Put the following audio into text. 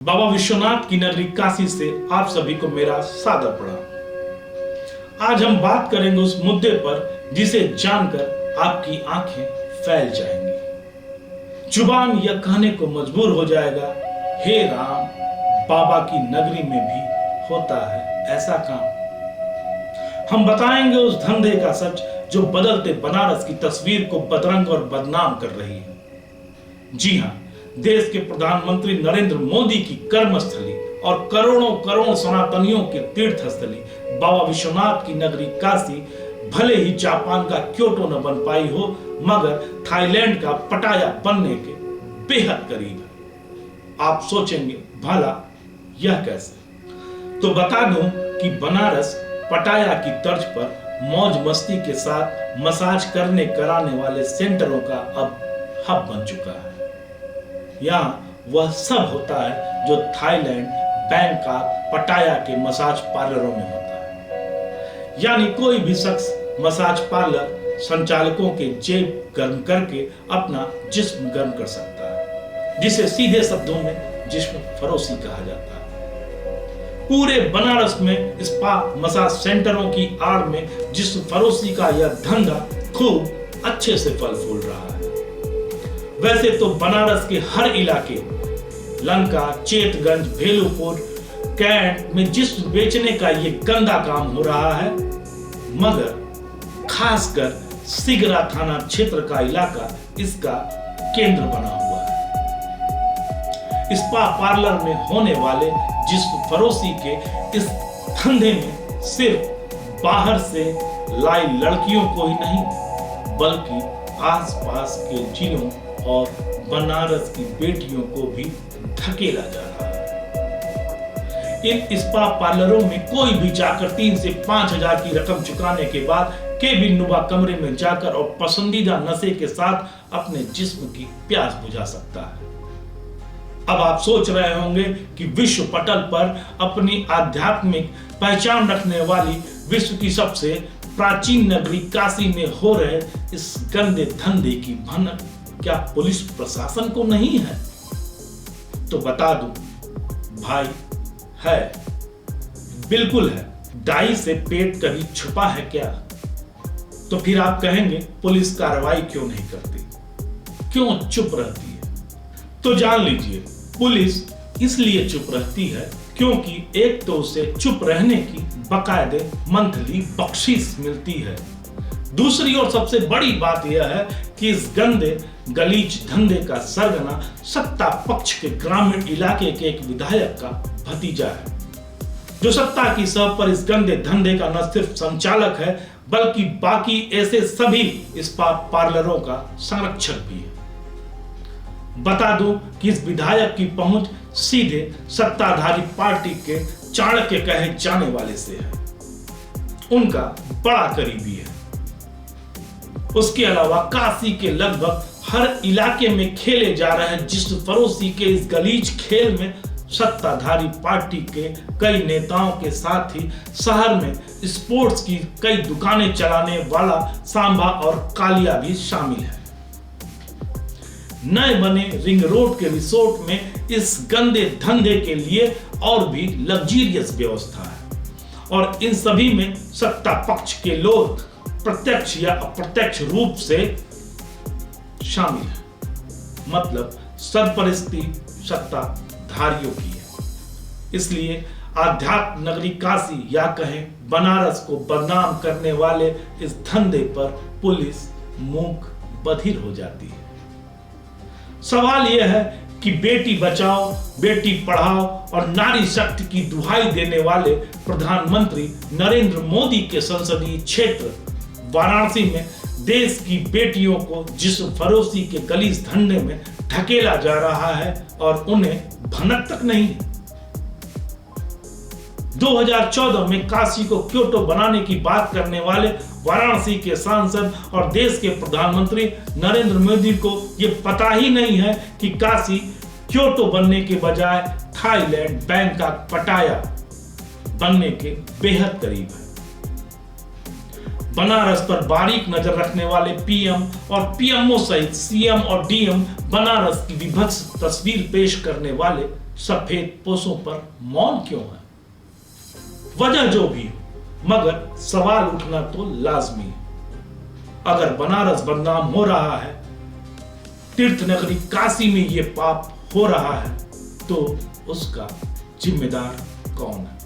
बाबा विश्वनाथ की नगरी काशी से आप सभी को मेरा सादर प्रणाम। आज हम बात करेंगे उस मुद्दे पर जिसे जानकर आपकी आंखें फैल जाएंगी, जुबान यह कहने को मजबूर हो जाएगा, हे राम, बाबा की नगरी में भी होता है ऐसा काम। हम बताएंगे उस धंधे का सच जो बदलते बनारस की तस्वीर को बदरंग और बदनाम कर रही है। जी हां, देश के प्रधानमंत्री नरेंद्र मोदी की कर्मस्थली और करोड़ों करोड़ सनातनियों के तीर्थस्थली बाबा विश्वनाथ की नगरी काशी भले ही जापान का क्योटो न बन पाई हो, मगर थाईलैंड का पटाया बनने के बेहद करीब है। आप सोचेंगे भला यह कैसे? तो बता दूं कि बनारस पटाया की तर्ज पर मौज मस्ती के साथ मसाज करने कराने वाले सेंटरों का अब हब बन चुका है। यहाँ वह सब होता है जो थाईलैंड, बैंकॉक, पटाया के मसाज पार्लरों में होता है। यानी कोई भी शख्स मसाज पार्लर संचालकों के जेब गर्म करके अपना जिस्म गर्म कर सकता है, जिसे सीधे शब्दों में जिस्म फरोशी कहा जाता है। पूरे बनारस में स्पा मसाज सेंटरों की आड़ में जिस्म फरोशी का यह धंधा खूब अच्छे से फल फूल रहा है। वैसे तो बनारस के हर इलाके, लंका, चेतगंज, भेलूपुर, कैंट में जिस्म बेचने का ये गंदा काम हो रहा है, मगर खासकर सिगरा थाना क्षेत्र का इलाका इसका केंद्र बना हुआ है। स्पा पार्लर में होने वाले जिस्म फरोशी के इस धंधे में सिर्फ बाहर से लाई लड़कियों को ही नहीं, बल्कि आसपास के जिलों और बनारस की बेटियों को भी धकेला जा रहा है। इन स्पा पार्लरों में कोई भी जाकर 3 से 5 हजार की रकम चुकाने के बाद केबिन नुमा कमरे में जाकर और पसंदीदा नशे के साथ अपने जिस्म की प्यास बुझा सकता है। अब आप सोच रहे होंगे कि विश्व पटल पर अपनी आध्यात्मिक पहचान रखने वाली विश्व की सबसे प्राचीन नगरी काशी में हो रहे इस गंदे धंधे की भनक क्या पुलिस प्रशासन को नहीं है? तो बता दूं भाई, है, बिल्कुल है। डाई से पेट कभी छुपा है क्या? तो फिर आप कहेंगे पुलिस कार्रवाई क्यों नहीं करती, क्यों चुप रहती है? तो जान लीजिए, पुलिस इसलिए चुप रहती है क्योंकि एक तो उसे चुप रहने की बाकायदे मंथली बख्शीश मिलती है। दूसरी और सबसे बड़ी बात यह है कि इस गंदे गलीच धंधे का सरगना सत्ता पक्ष के ग्रामीण इलाके के एक विधायक का भतीजा है, जो सत्ता की सह पर इस गंदे धंधे का न सिर्फ संचालक है बल्कि बाकी ऐसे सभी स्पा पार्लरों का संरक्षक भी है। बता दूं कि इस विधायक की पहुंच सीधे सत्ताधारी पार्टी के चाणक्य कहे जाने वाले से है, उनका बड़ा करीबी है। उसके अलावा काशी के लगभग हर इलाके में खेले जा रहे जिस्म फरोशी के इस गलीच खेल में सत्ताधारी पार्टी के कई नेताओं के साथ ही शहर में स्पोर्ट्स की कई दुकानें चलाने वाला सांबा और कालिया भी शामिल है। नए बने रिंग रोड के रिसोर्ट में इस गंदे धंधे के लिए और भी लग्जरियस व्यवस्था है और इन सभी में सत्ता पक्ष के लोग प्रत्यक्ष या अप्रत्यक्ष रूप से शामिल है, मतलब सरपरस्ती सत्ताधारियों की है। इसलिए आध्यात्म नगरी काशी या कहें बनारस को बदनाम करने वाले इस धंधे पर पुलिस मूक बधिर हो जाती है। सवाल यह है कि बेटी बचाओ, बेटी पढ़ाओ और नारी शक्ति की दुहाई देने वाले प्रधानमंत्री नरेंद्र मोदी के संसदीय क्षेत्र वाराणसी में देश की बेटियों को जिस्म फरोशी के गलीज धंधे में ढकेला जा रहा है और उन्हें भनक तक नहीं है। 2014 में काशी को क्योटो बनाने की बात करने वाले वाराणसी के सांसद और देश के प्रधानमंत्री नरेंद्र मोदी को यह पता ही नहीं है कि काशी क्योटो बनने के बजाय थाईलैंड, बैंकॉक, पटाया बनने के बेहद करीब है। बनारस पर बारीक नजर रखने वाले पीएम और पीएमओ सहित सीएम और डीएम बनारस की विभत्स तस्वीर पेश करने वाले सफेद पोशों पर मौन क्यों है? वजह जो भी हो, मगर सवाल उठना तो लाजमी है। अगर बनारस बदनाम हो रहा है, तीर्थ नगरी काशी में यह पाप हो रहा है, तो उसका जिम्मेदार कौन है?